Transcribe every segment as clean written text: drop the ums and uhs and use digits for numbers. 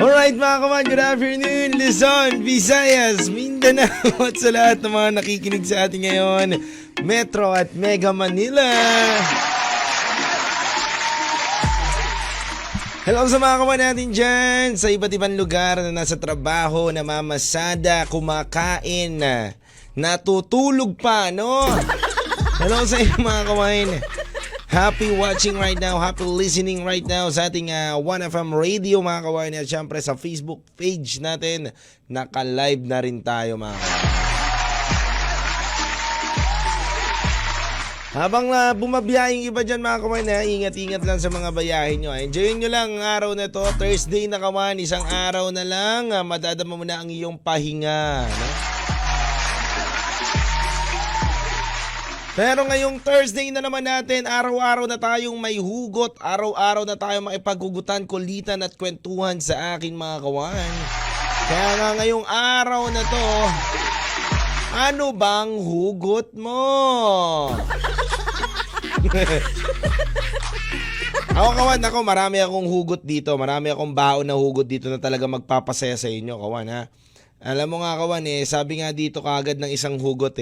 Alright mga kawan, good afternoon Luzon, Visayas, Mindanao at sa lahat ng mga nakikinig sa atin ngayon, Metro at Mega Manila. Hello sa mga kawan natin dyan sa iba't ibang lugar na nasa trabaho, namamasada, kumakain, natutulog pa, no? Hello sa inyo mga kawan. Happy watching right now, happy listening right now sa ating 1FM Radio mga kawan. At syempre sa Facebook page natin, naka-live na rin tayo mga kawan. Habang bumabiyahing iba dyan mga kawan, ingat-ingat lang sa mga bayahin nyo. Enjoyin nyo lang ang araw na to, Thursday na kawan, isang araw na lang, madadama mo na ang iyong pahinga. No? Pero ngayong Thursday na naman natin, araw-araw na tayong may hugot, araw-araw na tayong makipaghugutan, kulitan at kwentuhan sa akin mga kawan. Kaya nga ngayong araw na to, ano bang hugot mo? Ako kawan, marami akong hugot dito, marami akong baon na hugot dito na talaga magpapasaya sa inyo kawan ha. Alam mo nga kawan sabi nga dito kaagad ng isang hugot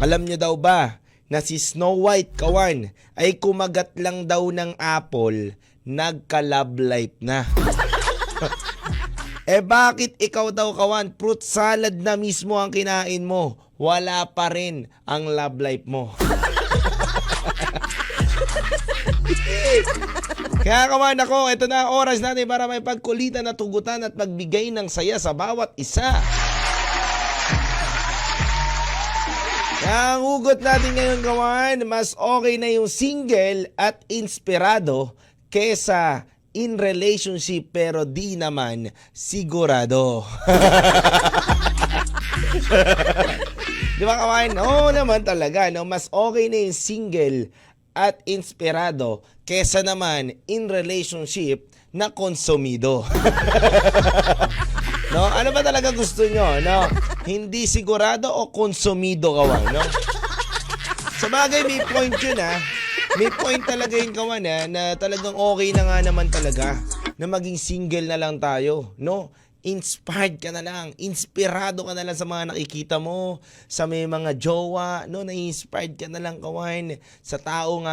alam nyo daw ba na si Snow White, kawan, ay kumagat lang daw ng apple, nagka-love life na. Bakit ikaw daw, kawan, fruit salad na mismo ang kinain mo, wala pa rin ang love life mo? Kaya kawan ako, ito na ang oras natin para may pagkulitan at tugutan at magbigay ng saya sa bawat isa. Ang hugot natin ngayon kawan, mas okay na yung single at inspirado kesa in relationship pero di naman sigurado. Di ba kawan? Oo naman talaga, no? Mas okay na yung single at inspirado kesa naman in relationship na konsumido. No? Ano ba talaga gusto nyo? No? Hindi sigurado o konsumido kawan, no? Sa bagay may point yun May point talaga yun kawan na talagang okay na nga naman talaga na maging single na lang tayo, no? Inspired ka na lang, inspirado ka na lang sa mga nakikita mo, sa may mga jowa, no? Na-inspired ka na lang kawan sa taong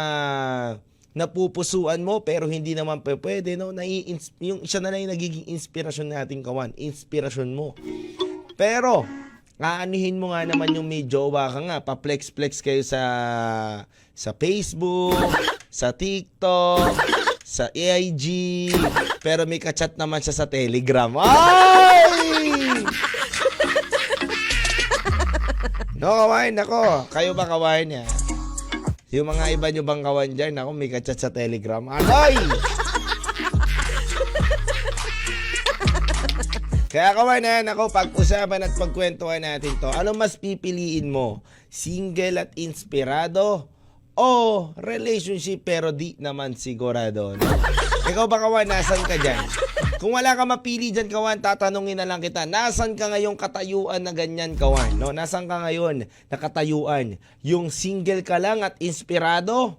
napupusuan mo pero hindi naman pwede, no? Yung siya na lang yung nagiging inspirasyon natin kawan, inspirasyon mo. Pero aanuhin mo nga naman yung may jowa ka nga, pa-flex-flex kayo sa Facebook, sa TikTok, sa IG, pero may ka-chat naman siya sa Telegram. Ay! No, kawan, nako, kayo ba kawan niya? Yung mga iba nyo bang kawan dyan, ako may ka-chat sa Telegram. Anoy! Kaya kawan ako, pag-usapan at pagkwentuhan natin to, ano mas pipiliin mo? Single at inspirado? O relationship pero di naman sigurado? No? Ikaw ba kawan, nasan ka dyan? Kung wala ka mapili dyan kawan, tatanungin na lang kita, nasan ka ngayong katayuan na ganyan kawan? No? Nasan ka ngayon na katayuan? Yung single ka lang at inspirado?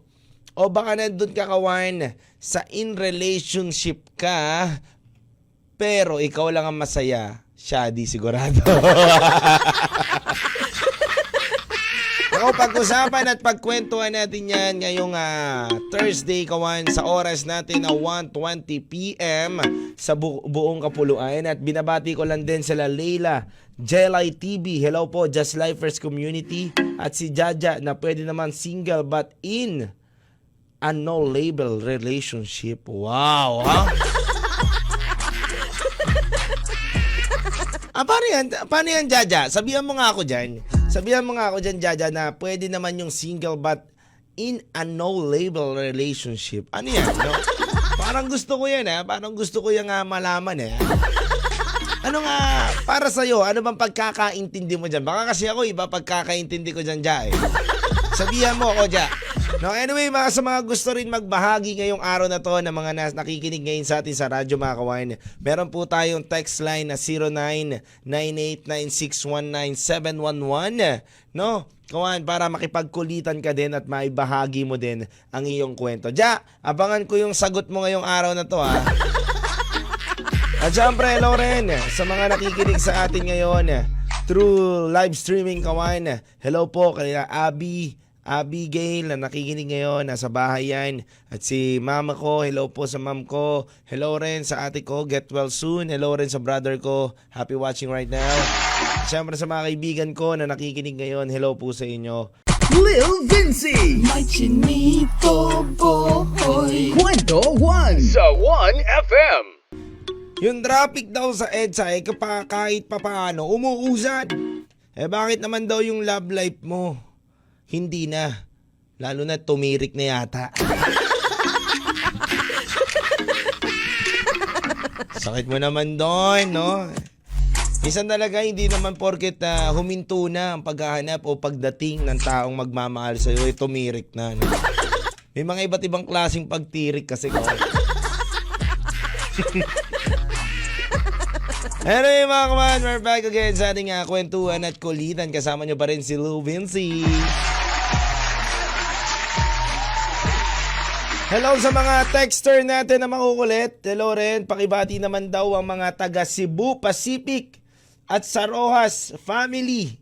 O baka nandun ka kawan sa in relationship ka pero ikaw lang ang masaya, siya di sigurado? Ako, pag-usapan at pagkwentuhan natin yan ngayong Thursday kawan sa oras natin na 1:20 PM sa buong Kapuluan. At binabati ko lang din sila Leila, Jelay TV, hello po, Just Lifers Community, at si Jaja na pwede naman single but in a no label relationship. Wow, ha? Paano yan, Jaja? Sabihan mo nga ako dyan. Jaja, na pwede naman yung single but in a no-label relationship. Ano yan, no? Parang gusto ko yan, Parang gusto ko yung malaman, Ano nga, para sa'yo, ano bang pagkakaintindi mo dyan? Baka kasi ako, iba pagkakaintindi ko dyan, Ja, Sabihan mo ako, Ja. No, anyway, sa mga gusto rin magbahagi ngayong araw na to ng mga nakikinig ngayon sa atin sa radyo mga kawan, meron po tayong text line na 099896197111, no? Kawan, para makipagkulitan ka din at maibahagi mo din ang iyong kwento. Ja, abangan ko yung sagot mo ngayong araw na to, At syempre, hello rin sa mga nakikinig sa atin ngayon through live streaming, kawan. Hello po kay Abigail na nakikinig ngayon, nasa bahay yan. At si mama ko, hello po sa mom ko. Hello rin sa ate ko, get well soon. Hello rin sa brother ko, happy watching right now. At syempre sa mga kaibigan ko na nakikinig ngayon, hello po sa inyo. Lil Vinci, May chinito boy. Kwento 1 sa 1FM. Yung traffic daw sa EDSA kahit papaano umuusad. Bakit naman daw yung love life mo? Hindi na. Lalo na tumirik na yata. Sakit mo naman doon, no? Minsan talaga hindi naman porket huminto na ang paghahanap o pagdating ng taong magmamahal sa'yo, tumirik na. No? May mga iba't ibang klaseng pagtirik kasi ko. Anyway mga kaman, we're back again sa ating kwentuhan at kulitan. Kasama nyo pa rin si Lil Vinci. Hello sa mga texter natin na makukulit. Hello rin, pakibati naman daw ang mga taga Cebu Pacific at sa Rojas family.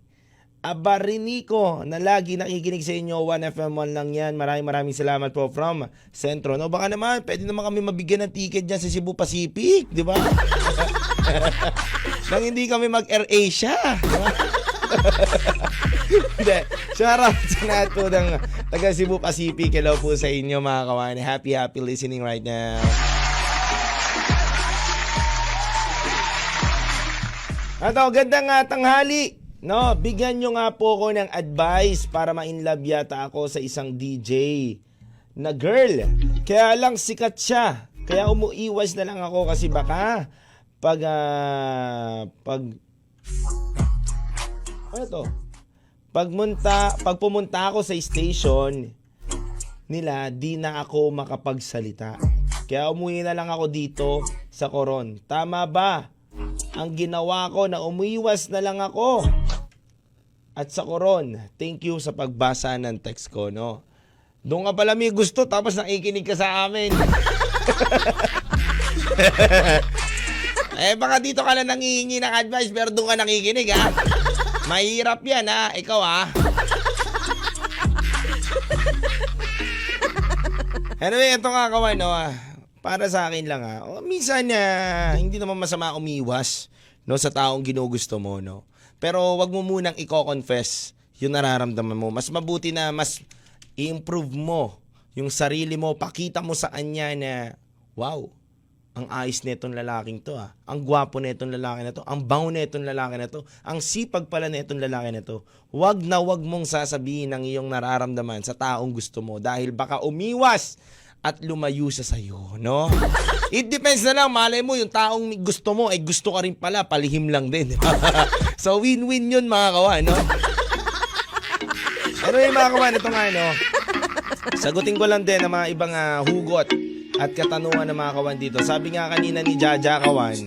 Abarinico na lagi nakikinig sa inyo. 1FM1 lang yan. Maraming salamat po from Sentro. No, baka naman, pwede naman kami mabigyan ng ticket dyan sa Cebu Pacific. Di ba? Nang hindi kami mag-Air Asia. Hindi. Shoutout sa lahat po ng taga Cebu Pacific. Hello po sa inyo mga kawan. Happy listening right now. Ato, gandang tanghali. No, bigyan nyo nga po ko ng advice para ma-inlove yata ako sa isang DJ na girl. Kaya lang sikat siya. Kaya umuiwas na lang ako kasi baka pag pumunta ako sa station nila, di na ako makapagsalita. Kaya umuwi na lang ako dito sa Coron. Tama ba ang ginawa ko na umiwas na lang ako? At sa Coron, thank you sa pagbasa ng text ko, no? Doon ka pala may gusto tapos nakikinig ka sa amin. Baka dito ka na nangihingi ng advice pero doon ka nakikinig, ha? Mahirap yan, ha? Ikaw, ha? Anyway, ito nga kawan, no? Para sa akin lang, ha? Minsan, hindi naman masama umiwas, no? Sa taong ginugusto mo, no? Pero wag mo munang i-confess yung nararamdaman mo. Mas mabuti na mas i-improve mo yung sarili mo. Pakita mo sa kanya na, wow, ang ayos netong lalaking to, ha. Ang gwapo netong lalaki na to. Ang bango netong lalaki na to. Ang sipag pala netong lalaki na to. Wag na wag mong sasabihin ang iyong nararamdaman sa taong gusto mo dahil baka umiwas at lumayo siya sa'yo, no? It depends na lang, malay mo, yung taong gusto mo, gusto ka rin pala, palihim lang din. So, win-win yun, mga kawan, no? Pero yung mga kawan, ito nga, no? Sagutin ko lang din ang mga ibang hugot at katanungan ng mga kawan dito. Sabi nga kanina ni Jaja kawan,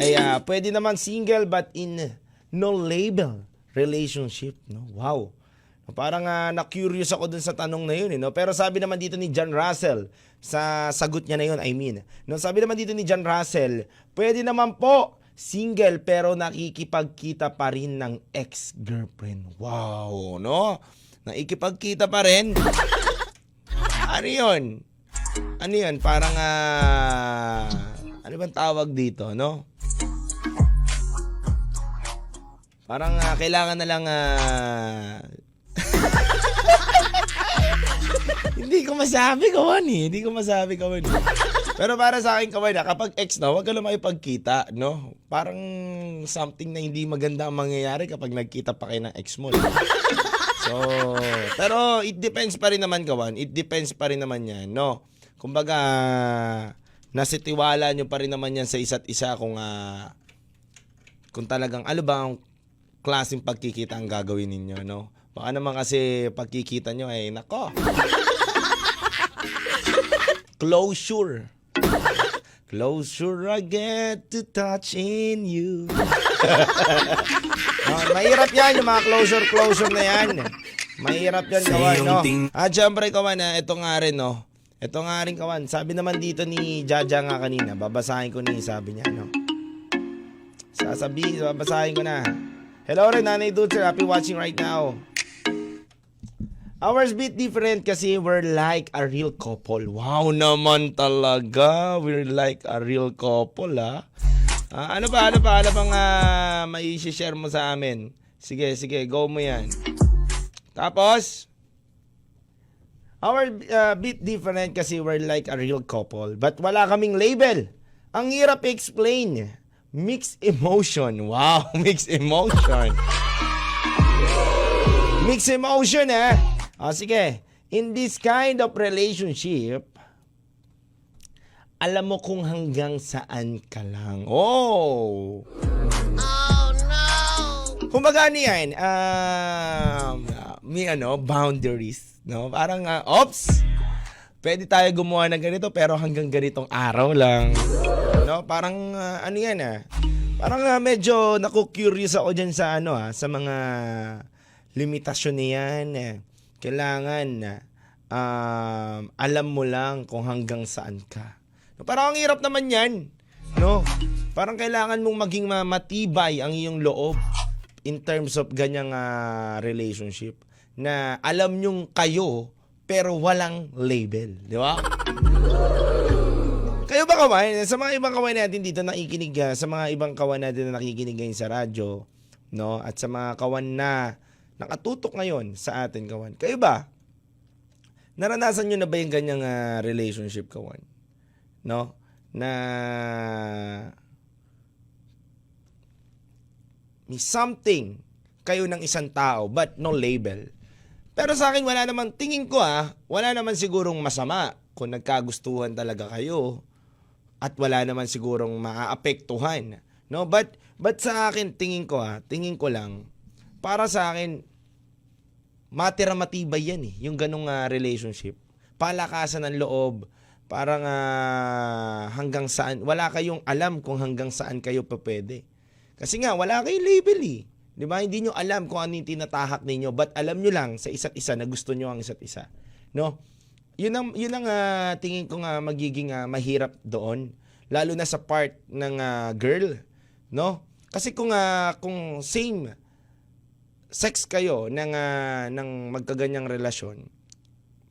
ay pwede naman single but in no label relationship, no? Wow. Parang na-curious ako dun sa tanong na yun, no? Pero sabi naman dito ni John Russell, sa sagot niya na yun, no? Sabi naman dito ni John Russell, pwede naman po single pero nakikipagkita pa rin ng ex-girlfriend. Wow, no? Nakikipagkita pa rin? Ano yun? Ano yun? Parang, ano bang tawag dito, no? Parang kailangan na lang, Hindi ko masabi, kawan, Hindi ko masabi, kawan. Pero para sa akin, kawan, kapag ex na, huwag ka lang makipagkita, no? Parang something na hindi maganda ang mangyayari kapag nagkita pa kayo ng ex mo. So, pero it depends pa rin naman, kawan. It depends pa rin naman yan, no? Kumbaga, nasitiwala nyo pa rin naman yan sa isa't isa kung talagang, ano ba ang klaseng pagkikita ang gagawin ninyo, no? Baka naman kasi pagkikita nyo ay, nako. Closure. Closure I get to touching you. Mahirap yan, yung mga closure na yan. Mahirap yan, kawan, no? At syempre, kawan, ito nga rin, no? Ito nga rin kawan. Sabi naman dito ni Jaja nga kanina. Babasahin ko ni sabi niya, no? Babasahin ko na. Hello rin, Nanay Dutzer. Happy watching right now. Ours bit different kasi we're like a real couple. Wow naman talaga. We're like a real couple, ha? Ano bang may share mo sa amin? Sige, go mo yan. Tapos, our bit different kasi we're like a real couple. But wala kaming label. Ang hirap explain. Mixed emotion. Wow, mixed emotion. Mixed emotion, eh. Sige. In this kind of relationship, alam mo kung hanggang saan ka lang. Oh! Oh, no! Kumbaga niyan, may boundaries. No? Parang, ops! Pwede tayo gumawa ng ganito pero hanggang ganitong araw lang. No? Parang, parang medyo naku-curious ako dyan sa sa mga limitasyon niyan. Kailangan alam mo lang kung hanggang saan ka. No, parang ang hirap naman yan. No? Parang kailangan mong maging matibay ang iyong loob in terms of ganyang relationship na alam nyong kayo pero walang label. Di ba? Kayo ba kawan? Sa mga ibang kawan natin dito nakikinig, sa mga ibang kawan natin na nakikinig ngayon sa radyo, no? At sa mga kawan na nakatutok ngayon sa atin, kawan. Kayo ba? Naranasan nyo na ba yung ganyang relationship, kawan? No? Na may something kayo ng isang tao but no label. Pero sa akin wala naman, tingin ko wala naman sigurong masama kung nagkagustuhan talaga kayo at wala naman sigurong maaapektuhan. No? But sa akin, tingin ko lang, para sa akin, matira matibay yan yung ganong relationship. Palakasan ng loob, parang hanggang saan, wala kayong alam kung hanggang saan kayo pa pwede. Kasi nga, wala kayong label Di ba? Hindi nyo alam kung ano yung tinatahak ninyo, but alam nyo lang sa isa't isa na gusto nyo ang isa't isa. No? Yun ang tingin ko magiging mahirap doon, lalo na sa part ng girl. No? Kasi kung same sex kayo ng magkaganyang relasyon,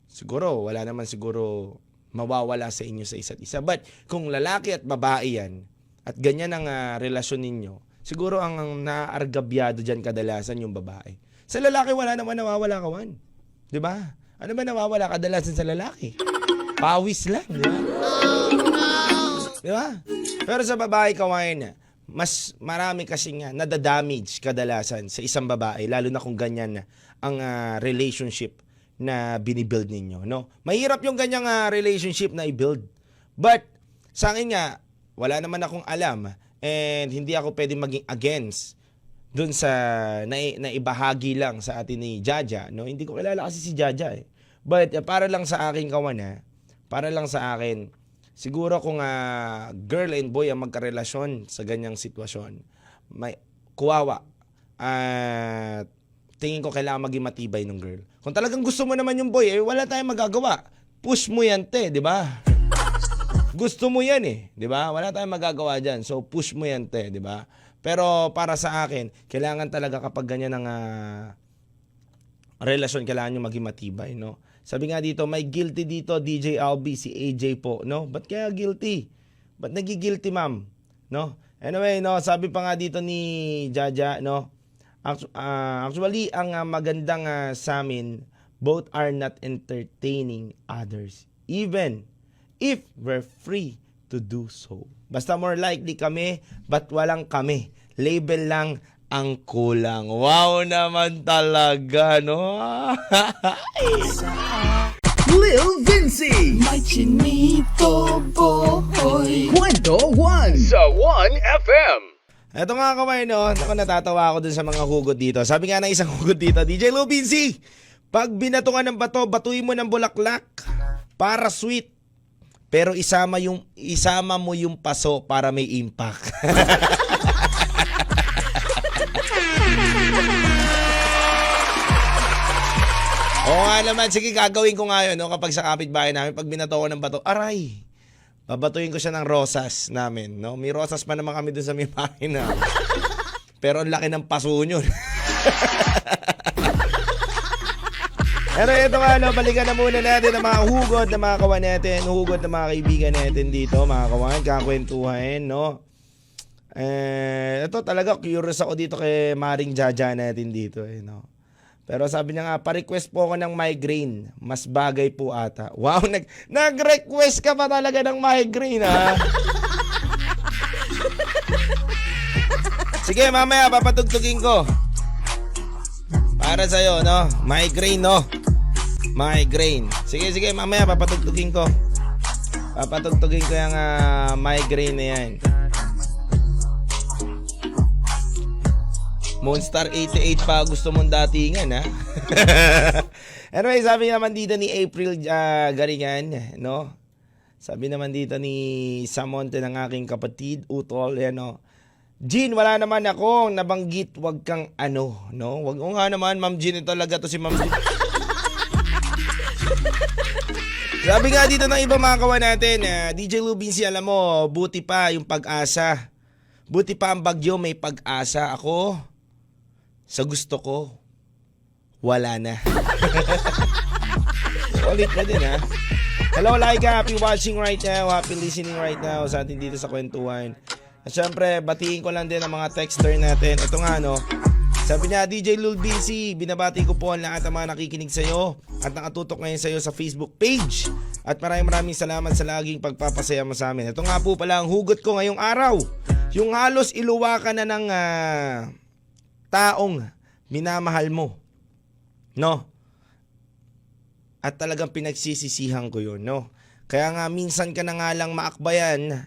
siguro wala naman siguro mawawala sa inyo sa isa't isa. But kung lalaki at babae yan at ganyan ang relasyon ninyo, siguro ang naargabyado dyan kadalasan yung babae. Sa lalaki wala naman nawawala, kawan. 'Di ba? Ano ba nawawala kadalasan sa lalaki? Pawis lang, 'di ba? Di ba? Pero sa babae, kawan, mas marami kasing nadadamage kadalasan sa isang babae, lalo na kung ganyan ang relationship na binibuild ninyo, no? Mahirap yung ganyang relationship na i-build. But sa akin wala naman akong alam and hindi ako pwedeng maging against dun sa naibahagi lang sa atin ni Jaja, no? Hindi ko kilala kasi si Jaja But para lang sa akin, kawan, para lang sa akin, siguro kung girl and boy ang magkarelasyon sa ganyang sitwasyon, may kuwawa. At tingin ko kailangan maging matibay ng girl. Kung talagang gusto mo naman yung boy, wala tayong magagawa. Push mo yan, di ba? Gusto mo yan di ba? Wala tayong magagawa dyan. So push mo yan, di ba? Pero para sa akin, kailangan talaga kapag ganyan ang relasyon, kailangan nyo maging matibay, no? Sabi nga dito, may guilty dito, DJ Albi, si AJ po, no? Ba't kaya guilty? Ba't nagigilty, ma'am? No? Anyway, no, sabi pa nga dito ni Jaja, no? Actually, ang magandang sa amin, both are not entertaining others, even if we're free to do so. Basta more likely kami, but walang kami. Label lang ang kulang. Wow naman talaga, no? Lil Vinci. May chinito boy. Kwento 1 sa 1FM. Eto nga, kamay, no? Ako, natatawa ako dun sa mga hugot dito. Sabi nga ng isang hugot dito, DJ Lil Vinci, pag binato ka ng bato, batuin mo ng bulaklak para sweet. Pero isama mo yung paso para may impact. Oo nga naman, sige gagawin ko nga yun, no? Kapag sa kapitbahay namin, pag binato ko ng bato, aray, babatuin ko siya ng rosas namin, no? May rosas pa naman kami dun sa may bahay na. Pero ang laki ng paso nyo. Pero ito nga, no, balikan na muna natin ang mga hugot na mga kawan natin, hugot na mga kaibigan natin dito, mga kawan, kakwentuhan, no? Ito talaga, curious ako dito kay Maring Jaja natin dito, no? Pero sabi niya nga, pa-request po ako ng migraine. Mas bagay po ata. Wow, nag-request ka pa talaga ng migraine, ha? Sige, mamaya, papatugtugin ko. Para sa'yo, no? Migraine, no? Migraine. Sige, mamaya, papatugtugin ko. Papatugtugin ko yung migraine na yan. Monster 88 pa gusto mong datingan, ha? Anyway, sabi naman dito ni April Garingan, no? Sabi naman dito ni Samonte ng aking kapatid, Utol, yan, no? Jean, wala naman akong nabanggit, wag kang ano, no? Wag o nga naman, Ma'am Jean, talaga to si Ma'am Jean. Sabi nga dito ng iba mga kawan natin, DJ Lubinsi, alam mo, buti pa yung pag-asa. Buti pa ang bagyo, may pag-asa. Ako, sa gusto ko, wala na. Ulit na din, ha? Hello, Laika. Happy watching right now. Happy listening right now sa atin dito sa kwentuhan. At syempre, batiin ko lang din ang mga texter natin. Ito nga, no? Sabi niya, DJ Lul Binsi, binabati ko po ang lahat ng mga nakikinig sa'yo at nakatutok ngayon sa'yo sa Facebook page. At maraming salamat sa laging pagpapasaya mo sa amin. Ito nga po pala ang hugot ko ngayong araw. Yung halos iluwakan na ng taong minamahal mo, no? At talagang pinagsisisihan ko yun, no? Kaya nga minsan ka na nga lang maakbayan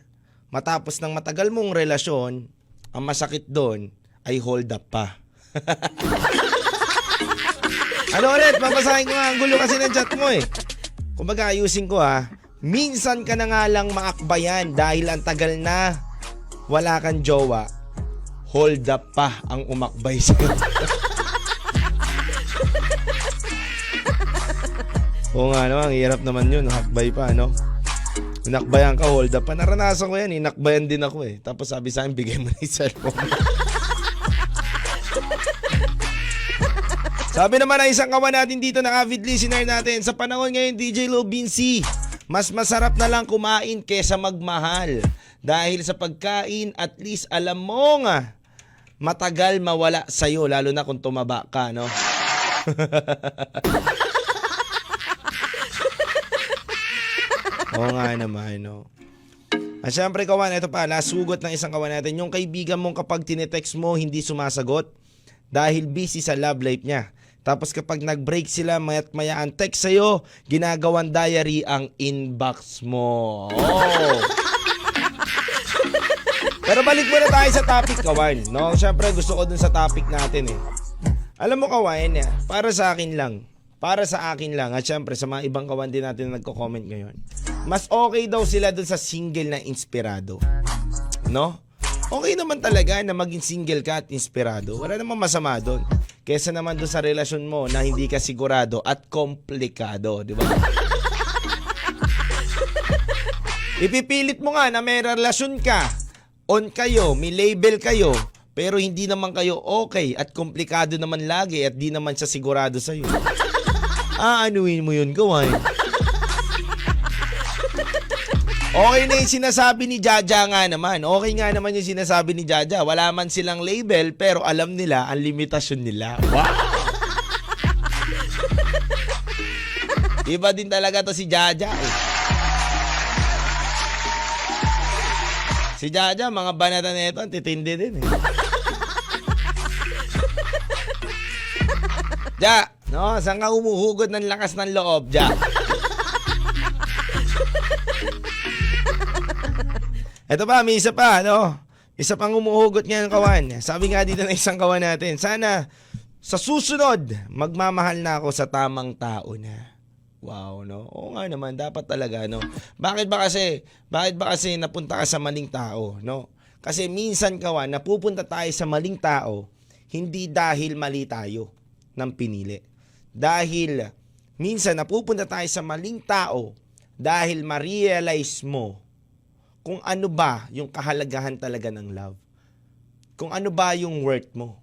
matapos ng matagal mong relasyon, ang masakit doon ay hold up pa. Ano ulit? Babasahin ko nga, ang gulo kasi ng chat mo eh. Kumbaga ayusin ko ha. Minsan ka na nga lang maakbayan dahil ang tagal na wala kang jowa, hold up pa ang umakbay sa'yo. Oo nga naman, hirap naman yun. Nakakbay pa, no? Nakbayan ka, hold up pa. Naranasan ko yan, inakbayan din ako eh. Tapos sabi sa akin, bigay mo na yung cellphone. Sabi naman na isang kawan natin dito na avid listener natin, sa panahon ngayon, DJ Lobinsi, mas masarap na lang kumain kesa magmahal. Dahil sa pagkain, at least alam mo nga, matagal mawala sa'yo, lalo na kung tumaba ka, no? Oo nga naman, no? At syempre, kawan, ito pa, last sugot ng isang kawan natin, yung kaibigan mong kapag tinetext mo, hindi sumasagot dahil busy sa love life niya. Tapos kapag nag-break sila, maya't maya ang text sa'yo, ginagawan diary ang inbox mo. Oh! Pero balik muna tayo sa topic, kawan, no? Syempre, gusto ko dun sa topic natin eh. Alam mo, kawan, para sa akin lang, at syempre sa mga ibang kawan din natin na nagko-comment ngayon, mas okay daw sila dun sa single na inspirado, no? Okay naman talaga na maging single ka at inspirado. Wala namang masama dun. Kesa naman dun sa relasyon mo na hindi ka sigurado at komplikado, di ba? Ipipilit mo nga na may relasyon ka, on kayo, may label kayo, pero hindi naman kayo okay at komplikado naman lagi at di naman siya sigurado sa'yo. Aanuin mo yun, gawain. Okay na yung sinasabi ni Jaja nga naman. Okay nga naman yung sinasabi ni Jaja. Wala man silang label, pero alam nila ang limitasyon nila. Wow! Iba din talaga to si Jaja eh. Si Jaja, mga banata nito, ang titindi din eh. Ja, no, saan ka umuhugot ng lakas ng loob, Ja? Ito pa, may isa pa, no? Isa pang umuhugot ngayon, kawan. Sabi nga dito ng isang kawan natin, sana sa susunod, magmamahal na ako sa tamang tao na. Wow, no? Oo nga naman, dapat talaga, no? Bakit ba kasi napunta ka sa maling tao, no? Kasi minsan, kawan, napupunta tayo sa maling tao, hindi dahil mali tayo ng pinili. Dahil minsan napupunta tayo sa maling tao dahil ma-realize mo kung ano ba yung kahalagahan talaga ng love. Kung ano ba yung worth mo.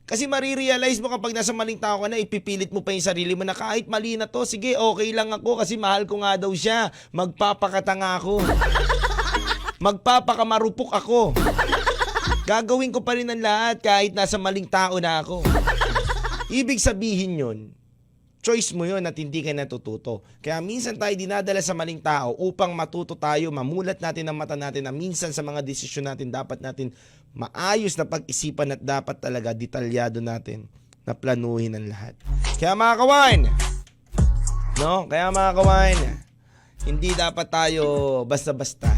Kasi marirealize mo kapag nasa maling tao ka na, ipipilit mo pa yung sarili mo na kahit mali na to, sige, okay lang ako kasi mahal ko nga daw siya. Magpapakatanga ako. Magpapakamarupok ako. Gagawin ko pa rin ang lahat kahit nasa maling tao na ako. Ibig sabihin yun, choice mo yun at hindi ka natututo. Kaya minsan tayo dinadala sa maling tao upang matuto tayo, mamulat natin ang mata natin na minsan sa mga desisyon natin dapat natin maayos na pag-isipan at dapat talaga detalyado natin na planuhin ang lahat. Kaya mga kawan, hindi dapat tayo basta-basta,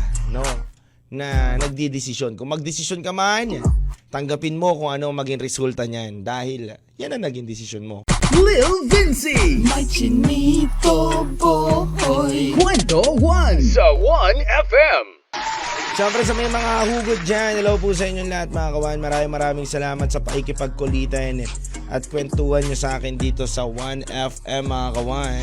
na nagdidesisyon. Kung magdesisyon ka man, tanggapin mo kung ano maging resulta niyan dahil yan ang naging desisyon mo. Lil Vinci May chinito boy. Kwento 1 sa 1FM. Siyempre sa may mga hugot dyan, hello po sa inyong lahat mga kawan. Maraming salamat sa pakikipagkulitan at kwentuhan nyo sa akin dito sa 1FM mga kawan.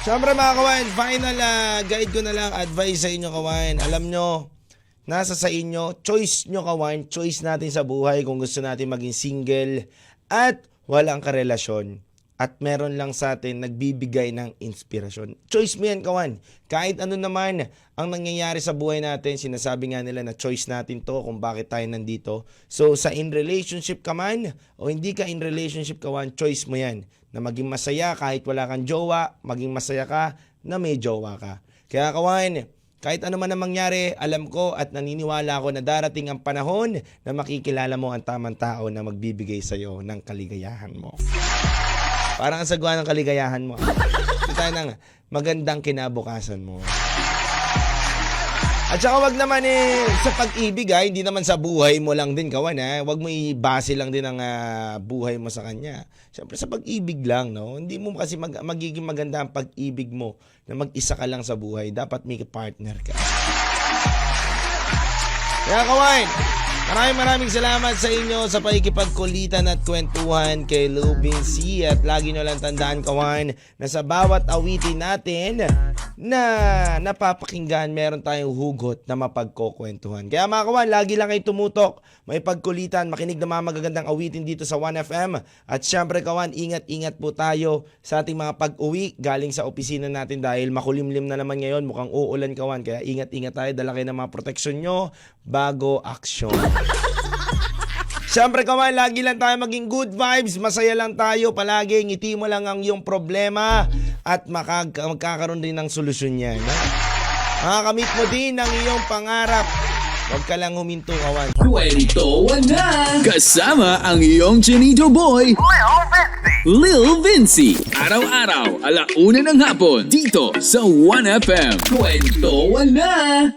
Siyempre mga kawan, final guide ko na lang, advice sa inyo kawan. Alam nyo, nasa sa inyo, choice nyo kawan, choice natin sa buhay kung gusto natin maging single at walang karelasyon. At meron lang sa atin nagbibigay ng inspirasyon. Choice mo yan, kawan. Kahit ano naman ang nangyayari sa buhay natin, sinasabi nga nila na choice natin to kung bakit tayo nandito. So, sa in relationship ka man o hindi ka in relationship, kawan, choice mo yan. Na maging masaya kahit wala kang jowa, maging masaya ka na may jowa ka. Kaya, kawan, kahit ano man ang mangyari, alam ko at naniniwala ako na darating ang panahon na makikilala mo ang tamang tao na magbibigay sa'yo ng kaligayahan mo. Parang ang sagwa ng kaligayahan mo. Kita ng magandang kinabukasan mo. At saka wag naman sa pag-ibig hindi naman sa buhay mo lang din kawan Wag mo ibase lang din ang buhay mo sa kanya. Siyempre sa pag-ibig lang, Hindi mo kasi magiging maganda ang pag-ibig mo na mag-isa ka lang sa buhay. Dapat may partner ka. Kaya kawan, maraming salamat sa inyo sa pakikipagkulitan at kwentuhan kay Lil Vinci. At lagi nyo lang tandaan kawan na sa bawat awitin natin na napapakinggan, meron tayong hugot na mapagkukwentuhan. Kaya mga kawan, lagi lang kayo tumutok, may pagkulitan, makinig na mga magagandang awitin dito sa 1FM. At syempre kawan, ingat-ingat po tayo sa ating mga pag-uwi galing sa opisina natin dahil makulimlim na naman ngayon, mukhang uulan kawan. Kaya ingat-ingat tayo, dala kayo ng mga proteksyon nyo bago aksyon. Siyempre kawan, lagi lang tayo maging good vibes, masaya lang tayo palagi, ngiti mo lang ang iyong problema at magkakaroon din ng solusyon yan. Makakamit mo din ang iyong pangarap. Huwag ka lang huminto kawan. Kwento na kasama ang iyong chinito boy Lil Vinci. Araw-araw, 1:00 ng hapon dito sa 1FM. Kwento na.